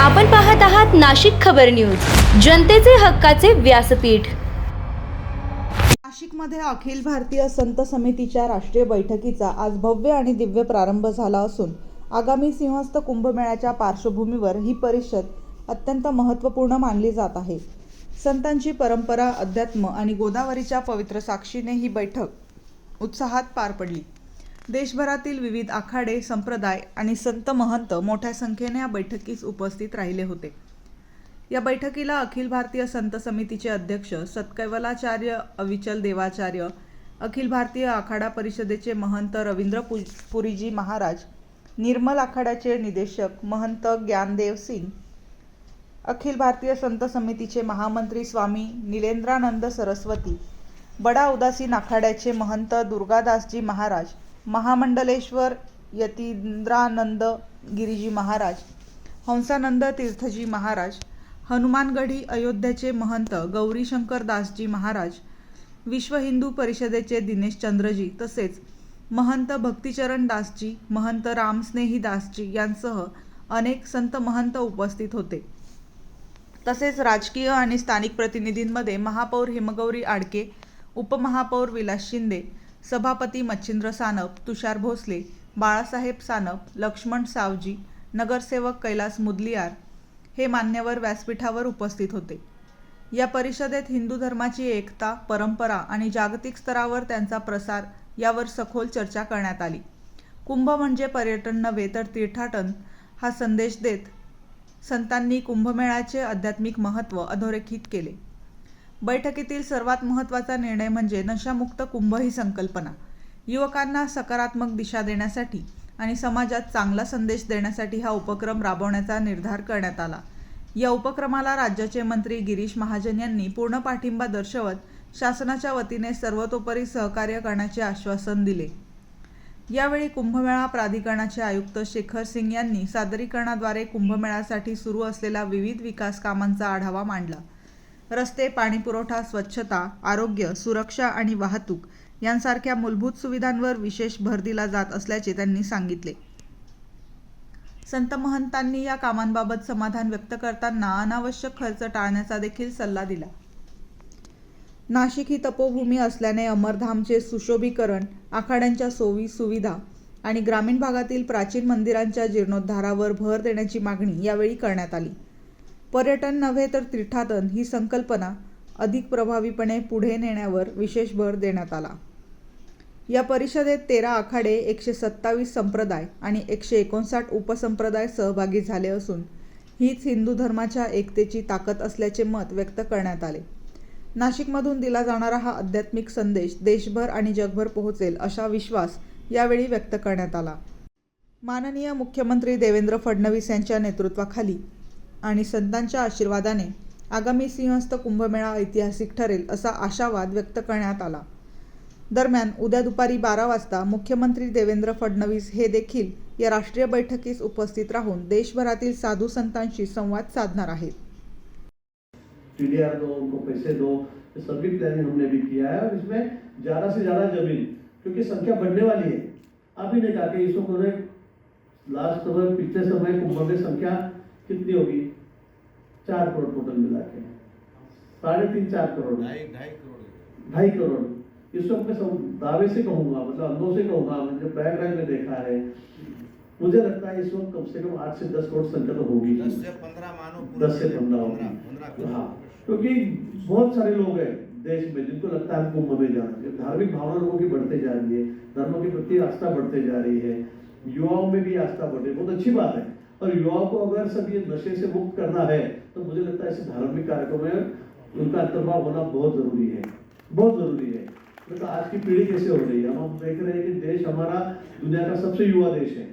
आपण पाहत आहात नाशिक खबर न्यूज, जनतेचे हक्काचे व्यासपीठ। नाशिकमध्ये अखिल भारतीय संत समितीच्या राष्ट्रीय बैठकीचा आज भव्य आणि दिव्य प्रारंभ झाला असून आगामी सिंहस्थ कुंभमेळ्याच्या पार्श्वभूमीवर ही परिषद अत्यंत महत्त्वपूर्ण मानली जात आहे। संतांची परंपरा, अध्यात्म आणि गोदावरीच्या पवित्र साक्षीने ही बैठक उत्साहात पार पडली। देशभरातील विविध आखाडे, संप्रदाय आणि संत महंत मोठ्या संख्येने या बैठकीस उपस्थित राहिले होते। या बैठकीला अखिल भारतीय संत समितीचे अध्यक्ष सत्कैवलाचार्य अविचल देवाचार्य, अखिल भारतीय आखाडा परिषदेचे महंत रवींद्र पुरीजी महाराज, निर्मल आखाड्याचे निदेशक महंत ज्ञानदेव सिंग, अखिल भारतीय संत समितीचे महामंत्री स्वामी नीलेंद्रानंद सरस्वती, बडा उदासीन आखाड्याचे महंत दुर्गादासजी महाराज, महामंडलेश्वर यतींद्रानंद गिरीजी महाराज, हंसानंद तीर्थजी महाराज, हनुमानगढी अयोध्याचे महंत गौरीशंकर दासजी महाराज, विश्व हिंदू परिषदेचे दिनेश चंद्रजी तसेच महंत भक्तिचरण दासजी, महंत रामस्नेही दासजी यांसह अनेक संत महंत उपस्थित होते। तसेच राजकीय आणि स्थानिक प्रतिनिधींमध्ये महापौर हिमगौरी आडके, उपमहापौर विलास शिंदे, सभापती मच्छिंद्र सानप, तुषार भोसले, बाळासाहेब सानप, लक्ष्मण सावजी, नगरसेवक कैलास मुदलियार हे मान्यवर व्यासपीठावर उपस्थित होते। या परिषदेत हिंदू धर्माची एकता, परंपरा आणि जागतिक स्तरावर त्यांचा प्रसार यावर सखोल चर्चा करण्यात आली। कुंभ म्हणजे पर्यटन नव्हे तर तीर्थाटन हा संदेश देत संतांनी कुंभमेळ्याचे आध्यात्मिक महत्त्व अधोरेखित केले। बैठकीतील सर्वात महत्त्वाचा निर्णय म्हणजे नशामुक्त कुंभ ही संकल्पना। युवकांना सकारात्मक दिशा देण्यासाठी आणि समाजात चांगला संदेश देण्यासाठी हा उपक्रम राबवण्याचा निर्धार करण्यात आला। या उपक्रमाला राज्याचे मंत्री गिरीश महाजन यांनी पूर्ण पाठिंबा दर्शवत शासनाच्या वतीने सर्वतोपरी सहकार्य करण्याचे आश्वासन दिले। यावेळी कुंभमेळा प्राधिकरणाचे आयुक्त शेखर सिंग यांनी सादरीकरणाद्वारे कुंभमेळ्यासाठी सुरू असलेल्या विविध विकास कामांचा आढावा मांडला। रस्ते, पाणीपुरवठा, स्वच्छता, आरोग्य, सुरक्षा आणि वाहतूक यांसारख्या मूलभूत सुविधांवर विशेष भर दिला जात असल्याचे त्यांनी सांगितले। संत महंतांनी या कामांबाबत समाधान व्यक्त करताना अनावश्यक खर्च टाळण्याचा देखील सल्ला दिला। नाशिक ही तपोभूमी असल्याने अमरधामचे सुशोभीकरण, आखाड्यांच्या सोयी सुविधा आणि ग्रामीण भागातील प्राचीन मंदिरांच्या जीर्णोद्धारावर भर देण्याची मागणी यावेळी करण्यात आली। पर्यटन नव्हे तर तीर्थाटन ही संकल्पना अधिक प्रभावीपणे पुढे नेण्यावर विशेष भर देण्यात आला। या परिषदेत 13 आखाडे, 127 संप्रदाय आणि 159 उपसंप्रदाय सहभागी झाले असून हीच हिंदू धर्माच्या एकतेची ताकद असल्याचे मत व्यक्त करण्यात आले। नाशिकमधून दिला जाणारा हा आध्यात्मिक संदेश देशभर आणि जगभर पोहोचेल असा विश्वास यावेळी व्यक्त करण्यात आला। माननीय मुख्यमंत्री देवेंद्र फडणवीस यांच्या नेतृत्वाखाली आणि संतांच्या आशीर्वादाने आगामी सिंहस्थ कुंभमेळा ऐतिहासिक ठरेल असा आशावाद व्यक्त करण्यात आला। दरम्यान उद्या दुपारी 12 वाजता मुख्यमंत्री देवेंद्र फडणवीस हे देखील या राष्ट्रीय बैठकीस उपस्थित राहून देशभरातील साधू संतांशी संवाद साधणार आहेत। टीडीआर दो, उनको पैसे दो, ये सभी प्लानिंग हमने भी किया है और इसमें ज़्यादा से ज़्यादा जमीन, क्योंकि संख्या बढ़ने वाली है। अभी ने कहा कि इस वक्त लास्ट समय पिछले समय कुंभ में संख्या कितनी होगी? 4 करोड़ टोटल मिला के, 3.5-4 करोड़, 2.5 करोड़। इस वक्त मैं दावे से कहूँगा, मतलब अंदों से कहूँगा, मैंने प्रयागराज में देखा है, मुझे लगता है इस वक्त कम से कम 8 से 10 करोड़ संख्या तो होगी। 10 से 15 मानो, 10 से 15 होगी। हाँ, क्योंकि बहुत सारे लोग हैं देश में जिनको लगता है कुंभ में जाना। धार्मिक भावना लोगों की बढ़ते जा रही है, धर्म के प्रति आस्था बढ़ते जा रही है, युवाओं में भी आस्था बढ़े, बहुत अच्छी बात है। और युवाओं को अगर सब ये नशे से मुक्त करना है तो मुझे लगता है ऐसे धार्मिक कार्यक्रम में उनका अंतर्भाव होना बहुत जरूरी है, बहुत जरूरी है। तो आज की पीढ़ी कैसे हो रही है, हम देख रहे हैं कि देश हमारा दुनिया का सबसे युवा देश है।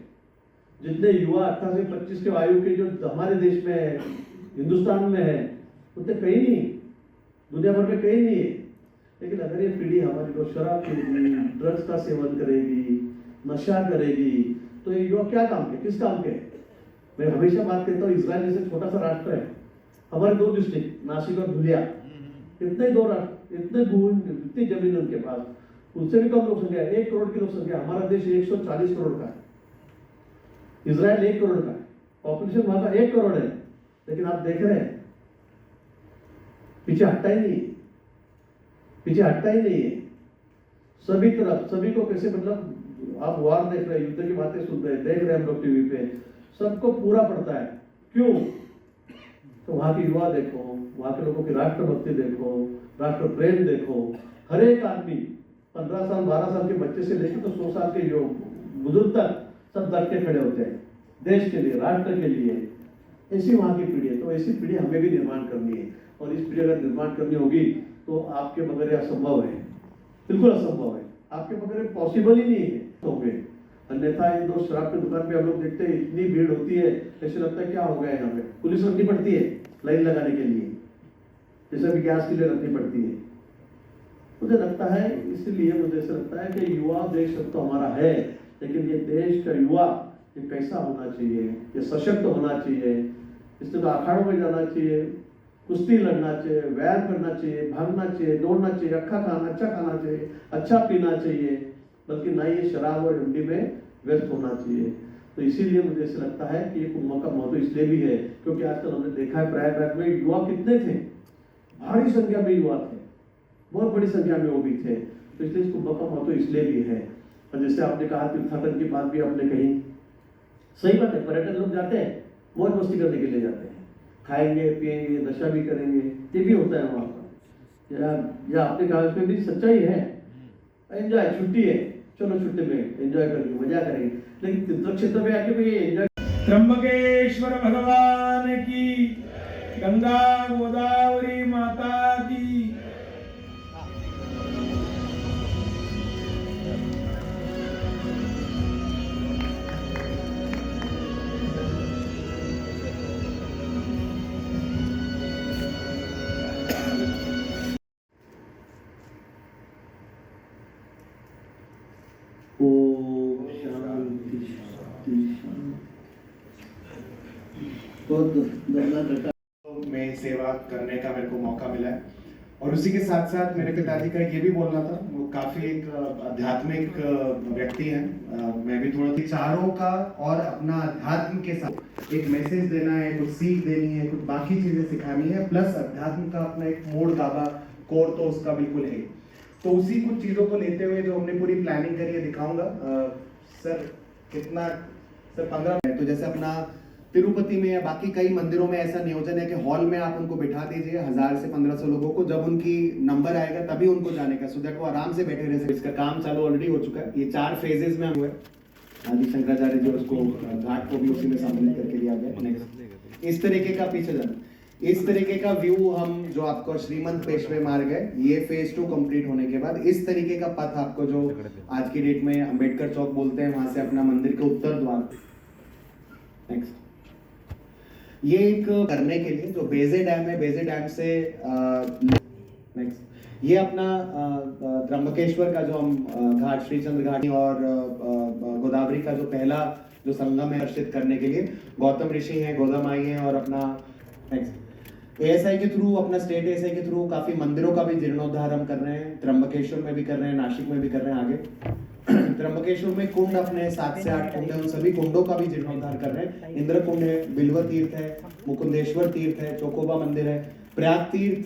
जितने युवा 18 से 25 के आयु के जो हमारे देश में है, हिंदुस्तान में है, उतने कहीं नहीं, दुनिया भर में कहीं नहीं है। लेकिन अगर ये पीढ़ी हमारी को शराब पीएगी, ड्रग्स का सेवन करेगी, नशा करेगी, तो ये युवा क्या काम के, किस काम के? मैं हमेशा बात करता हूँ, इजराइल जैसे छोटा सा राष्ट्र है, हमारे 2 डिस्ट्रिक्ट नासिक और धुलिया, इतने 2 राष्ट्र, इतने भूमि, इतनी जमीन उनके पास, उनसे भी कम लोक संख्या है, 1 करोड़ की लोक संख्या। हमारा देश 140 करोड़ का है, इजराइल 1 करोड़ का है, पॉपुलेशन वहां का 1 करोड़ है, लेकिन आप देख रहे हैं पीछे हटता ही नहीं है, पीछे हटता ही नहीं है। सभी तरफ सभी को कैसे, मतलब आप वार देख रहे हैं, युद्ध की बातें सुन रहे हैं, देख रहे हैं हम लोग टीवी पे, सबको पूरा पड़ता है। क्यों? तो वहां की युवा देखो, वहां के लोगों की राष्ट्रभक्ति देखो, राष्ट्र प्रेम देखो। हर एक आदमी 15 साल 12 साल के बच्चे से लेकर तो 100 साल के बुजुर्ग तक सब डट के खड़े होते हैं देश के लिए, राष्ट्र के लिए। ऐसी वहां की पीढ़ी है, तो ऐसी पीढ़ी हमें भी निर्माण करनी है। और इस पीढ़ी अगर निर्माण करनी होगी तो आपके बगैर ये असंभव है, बिल्कुल असंभव है, आपके बगैर पॉसिबल ही नहीं है होंगे। अन्यथा इन दो शराब की दुकान पे हम लोग देखते हैं इतनी भीड़ होती है, ऐसे लगता है क्या हो गया यहाँ पे, पुलिस रखनी पड़ती है लाइन लगाने के लिए, जैसे भी गैस के लिए रखनी पड़ती है। मुझे लगता है, इसलिए मुझे ऐसा लगता है कि युवा देश तो हमारा है, लेकिन ये देश का युवा ये कैसा होना चाहिए, ये सशक्त होना चाहिए, इससे तो अखाड़ों में जाना चाहिए, कुश्ती लड़ना चाहिए, व्यायाम करना चाहिए, भागना चाहिए, दौड़ना चाहिए, अच्छा खाना चाहिए, अच्छा पीना चाहिए, बल्कि ना ये शराब और हुंडी में व्यस्त होना चाहिए। तो इसीलिए मुझे ऐसा लगता है कि ये कुंभ का महत्व इसलिए भी है क्योंकि आजकल हमने देखा है प्रयागराज में युवा कितने थे, भारी संख्या में युवा थे, बहुत बड़ी संख्या में वो भी थे। तो इसलिए इस कुंभ का महत्व इसलिए भी है। और जैसे आपने कहा तीर्थाटन की बात भी आपने कही, सही बात है, पर्यटन लोग जाते हैं मौज मस्ती करने के लिए जाते हैं, खाएंगे पिएंगे नशा भी करेंगे, ये भी होता है वहाँ पर। या आपने कहा इसमें भी सच्चाई है, एंजॉय, छुट्टी है, चलो छुट्टी में एंजॉय करेंगे, मजा करेंगे, लेकिन तीर्थ क्षेत्र में आके भी एंजॉय। त्र्यंबकेश्वर भगवान की, गंगा गोदावरी माता की। ओम शांति शांति शांति। बहुत धन्यवाद में सेवा करने का मेरे को मौका मिला है। और उसी के साथ साथ मेरे पिताजी का ये भी बोलना था, वो काफी एक आध्यात्मिक व्यक्ति हैं। मैं भी थोड़ा विचारों का और अपना अध्यात्म के साथ एक मैसेज देना है, कुछ सीख देनी है, कुछ बाकी चीजें सिखानी है, प्लस अध्यात्म का अपना एक मोड़ गाबा कोर तो उसका बिल्कुल है। तो उसी कुछ चीजों को लेते हुए जो हमने पूरी प्लानिंग करी है दिखाऊंगा। सर कितना, सर 15 है। तो जैसे अपना तिरुपति में या बाकी कई मंदिरों में ऐसा नियोजन है कि हॉल में आप उनको बिठा दीजिए 1000 से 1500 लोगों को, जब उनकी नंबर आएगा तभी उनको जाने का, सो दैट वो आराम से बैठे रह सके। इसका काम चालू ऑलरेडी हो चुका है, ये 4 फेजेस में हुआ है। आदि शंकराचार्य जी उसको घाट को भी उसी में सम्मिलित करके लिया गया। नेक्स्ट इस तरीके का पीछे जाना, इस तरीके का व्यू हम जो आपको श्रीमंत पेशवे मार्ग है, ये फेज 2 कंप्लीट होने के बाद इस तरीके का पथ आपको जो आज की डेट में अंबेडकर चौक बोलते हैं, वहां से अपना मंदिर के उत्तर द्वार। नेक्स्ट ये एक करने के लिए जो बेजे डैम है, बेजे डैम से नेक्स्ट ये अपना त्र्यंबकेश्वर का जो हम घाट, श्रीचंद्र घाट और गोदावरी का जो पहला जो संगम है दर्शित करने के लिए गौतम ऋषि हैं, गोदा माई हैं, और अपना नेक्स्ट एएसआई के थ्रू, अपना स्टेट एएसआई के थ्रू काफी मंदिरों का भी जीर्णोद्धार हम कर रहे हैं। त्र्यंबकेश्वर में भी कर रहे हैं, नासिक में भी कर रहे हैं। आगे त्र्यंबकेश्वर में कुंड अपने 7 से 8 कुंड है, उन सभी कुंडों का भी जीर्णोद्धार कर रहे हैं। इंद्र कुंड है, बिल्व तीर्थ है, मुकुंदेश्वर तीर्थ है, चोकोबा मंदिर है, प्रयाग तीर्थ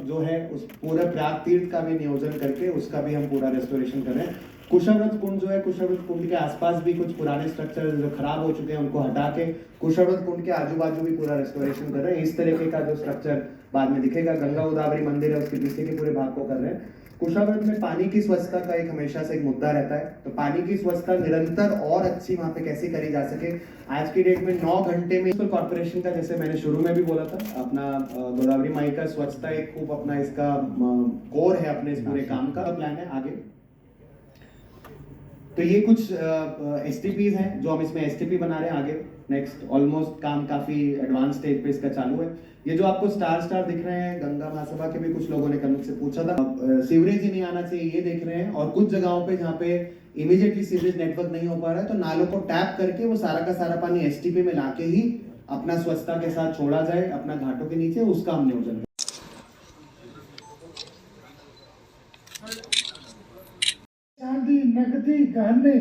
जो है उस पूरे प्रयाग तीर्थ का भी नियोजन करके उसका भी हम पूरा रेस्टोरेशन कर रहे हैं। कुशाव्रत कुंड जो है, कुशाव्रत कुंड के आसपास भी कुछ पुराने स्ट्रक्चर जो खराब हो चुके हैं उनको हटा के कुशाव्रत कुंड के आजू बाजू भी पूरा रेस्टोरेशन कर रहे हैं। इस तरीके का जो स्ट्रक्चर बाद में दिखेगा। गंगा गोदावरी मंदिर है, उसके पीछे के पूरे भाग को कर रहे हैं। कुशाव्रत में पानी की स्वच्छता का एक हमेशा से एक मुद्दा रहता है, तो पानी की स्वच्छता निरंतर और अच्छी वहां पे कैसे करी जा सके। आज की डेट में 9 घंटे में कॉर्पोरेशन का, जैसे मैंने शुरू में भी बोला था, अपना गोदावरी माई का स्वच्छता एक खूब अपना इसका कोर है अपने इस पूरे काम का प्लान है आगे। तो ये कुछ एसटीपीज हैं जो हम इसमें एसटीपी बना रहे हैं आगे। नेक्स्ट ऑलमोस्ट काम काफी एडवांस स्टेज पे इसका चालू है। ये जो आपको स्टार दिख रहे हैं, गंगा महासभा के भी कुछ लोगों ने कल मुझसे पूछा था, सीवरेज ही नहीं आना चाहिए, ये देख रहे हैं। और कुछ जगहों पे जहाँ पे इमीडिएटली सीवरेज नेटवर्क नहीं हो पा रहा है, तो नालों को टैप करके वो सारा का सारा पानी एसटीपी में लाके ही अपना स्वच्छता के साथ छोड़ा जाए अपना घाटों के नीचे, उसका हम नियोजन। चांदी, नकदी, गहने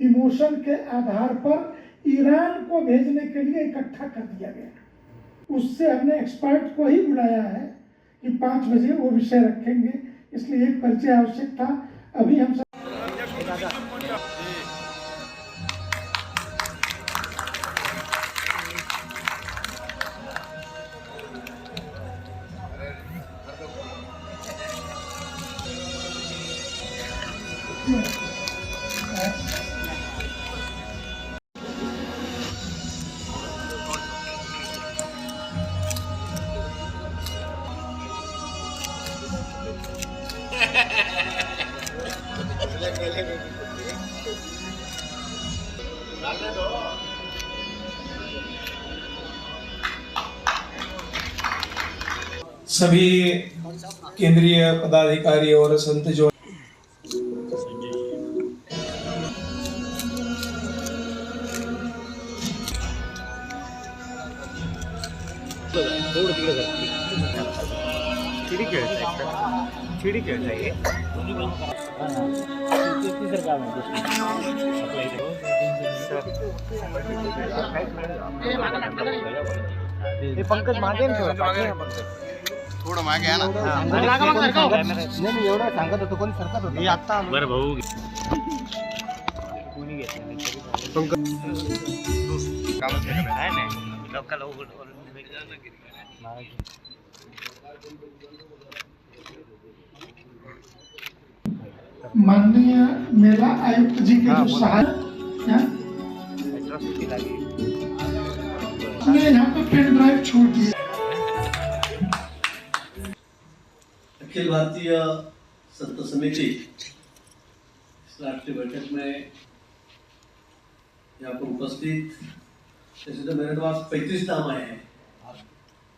इमोशन के आधार पर ईरान को भेजने के लिए इकट्ठा कर दिया गया। उससे हमने एक्सपर्ट को ही बुलाया है कि 5 बजे वो विषय रखेंगे, इसलिए एक परिचय आवश्यक था। अभी हम सभी केंद्रीय पदाधिकारी और संत जो पंकज मागे थोडं मागे आहे ना एवढं सांगत होतो कोणी सरकत होतो आता बरं भाऊ कोणी घेतलं माननीय मेला आयुक्त जी के जो सहायक हमने यहाँ पे पेन ड्राइव छोड़ दिया। अखिल भारतीय संत समिति इस राष्ट्रीय बैठक में यहाँ पर उपस्थित, जैसे तो मेरे पास 35 नाम आए हैं,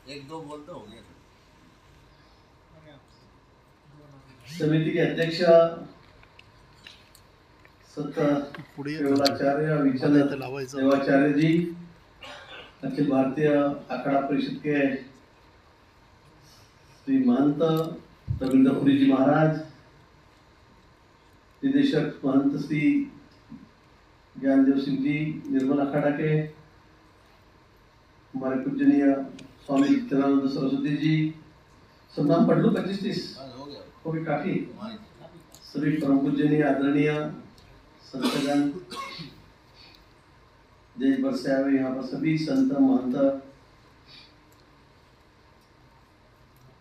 1-2 बोलते हो गए। समिति के अध्यक्ष संत केवलाचार्य विचल देवाचार्य जी, अखिल भारतीय अखाड़ा परिषद के श्री महंत रविंद्रपुरी जी महाराज, निदेशक महंत श्री ज्ञानदेव सिंह जी निर्मल अखाड़ा के, हमारे पूजनीय स्वामी नित्यानंद सरस्वती जी, सब नाम पढ़ लो 25-30 को भी काफी। सभी परम पूजनीय आदरणीय संतगण, देश भर से आए हुए यहाँ पर सभी संत महंत,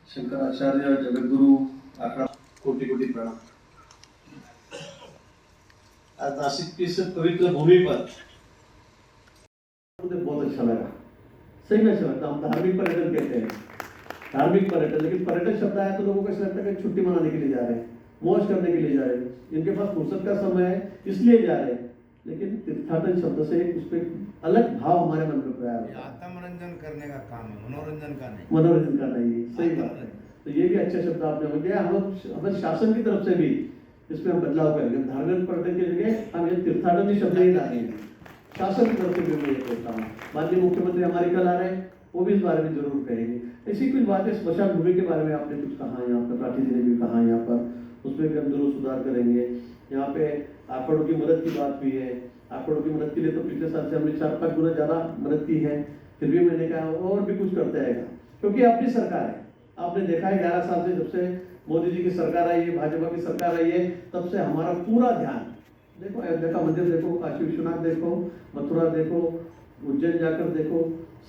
शंकराचार्य, जगतगुरु, आखड़ा, कोटि कोटि प्रणाम। आज नासिक की इस पवित्र भूमि पर मुझे बहुत अच्छा लगा, सही में अच्छा लगता। हम धार्मिक पर्यटन कहते हैं, धार्मिक पर्यटन, लेकिन पर्यटन शब्द आया तो लोगों को ऐसा लगता है कि छुट्टी मनाने के लिए जा रहे हैं, मौज करने के लिए जा रहे हैं, इनके पास फुर्सत का समय है इसलिए जा रहे हैं। लेकिन तीर्थाटन शब्द से उस पर अलग भाव हमारे मन में प्रयास है। आत्मरंजन करने का काम है, मनोरंजन का नहीं। मनोरंजन का नहीं, सही बात है। तो ये भी अच्छा शब्द आपने बोल दिया। हम शासन की तरफ से भी इसमें हम बदलाव करेंगे। धार्मिक पर्यटन की जगह हम ये तीर्थाटन ही शब्द ही डालेंगे। शासन की तरफ से भी मैं ये कहता हूँ। माननीय मुख्यमंत्री हमारे कल आ रहे हैं, वो भी इस बारे में जरूर कहेंगे। ऐसी कुछ बातें स्मशान भूमि के बारे में आपने कुछ कहा, यहाँ पर राठी जी ने भी कहा, यहाँ पर उसमें भी हम जरूर सुधार करेंगे। यहाँ पे आंकड़ों की मदद की बात हुई है। आंकड़ों की मदद के लिए तो पिछले साल से हमने 4-5 गुना ज्यादा मदद की है, फिर भी मैंने कहा और भी कुछ करते आएगा, क्योंकि अपनी सरकार है। आपने देखा है 11 साल से जब से मोदी जी की सरकार आई है, भाजपा की सरकार आई है, तब से हमारा पूरा ध्यान देखो, अयोध्या का मंदिर देखो, काशी विश्वनाथ देखो, मथुरा देखो, उज्जैन जाकर देखो,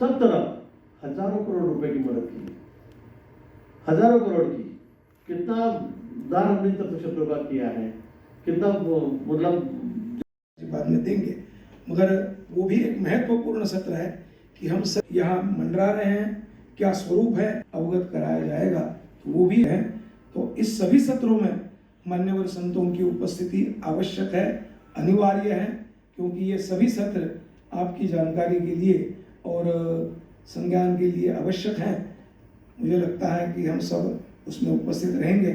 सब तरफ हजारों करोड़ रुपए की मदद की, हजारों करोड़ की। कितना दान हमने तीर्थक्षेत्रों का किया है, कितना मतलब बाद में देंगे, मगर वो भी एक महत्वपूर्ण सत्र है कि हम सब यहाँ मंडरा रहे हैं, क्या स्वरूप है अवगत कराया जाएगा, तो वो भी है। तो इस सभी सत्रों में मान्यवर संतों की उपस्थिति आवश्यक है, अनिवार्य है, क्योंकि ये सभी सत्र आपकी जानकारी के लिए और संज्ञान के लिए आवश्यक हैं। मुझे लगता है कि हम सब उसमें उपस्थित रहेंगे।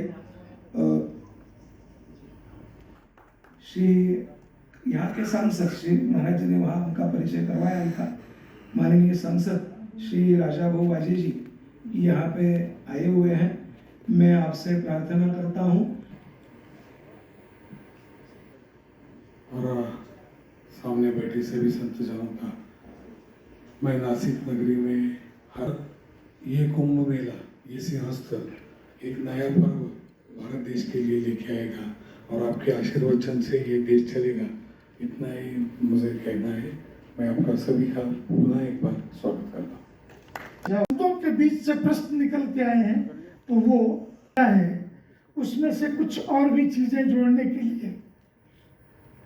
श्री यहाँ के सांसद श्री महाराज जी ने वहाँ उनका परिचय करवाया, उनका माननीय सांसद श्री राजा भाऊ वाजे जी यहाँ पे आए हुए हैं। मैं आपसे प्रार्थना करता हूँ और सामने बैठे सभी संतजनों का मैं नासिक नगरी में हर ये कुंभ मेला, ये सिंहस्थ एक नया पर्व भारत देश के लिए लेके आएगा और आपके आशीर्वचन से ये देश चलेगा, इतना ही मुझे कहना है। मैं आपका सभी का पुनः एक बार स्वागत करता हूँ। शब्दों के बीच से प्रश्न निकल के आए हैं तो वो क्या है, उसमें से कुछ और भी चीजें जोड़ने के लिए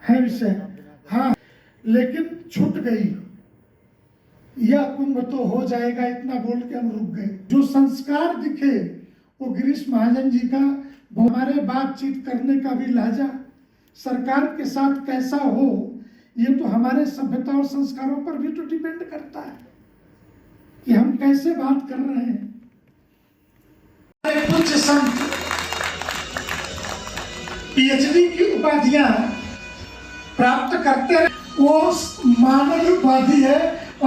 है विषय। हाँ, लेकिन छूट गई, यह कुंभ तो हो जाएगा इतना बोल के हम रुक गए। जो संस्कार दिखे वो गिरीश महाजन जी का, हमारे बातचीत करने का भी लहजा सरकार के साथ कैसा हो, ये तो हमारे सभ्यता और संस्कारों पर भी तो डिपेंड करता है कि हम कैसे बात कर रहे हैं। कुछ संत पीएचडी की उपाधियां प्राप्त करते रहे, वो मानव उपाधि है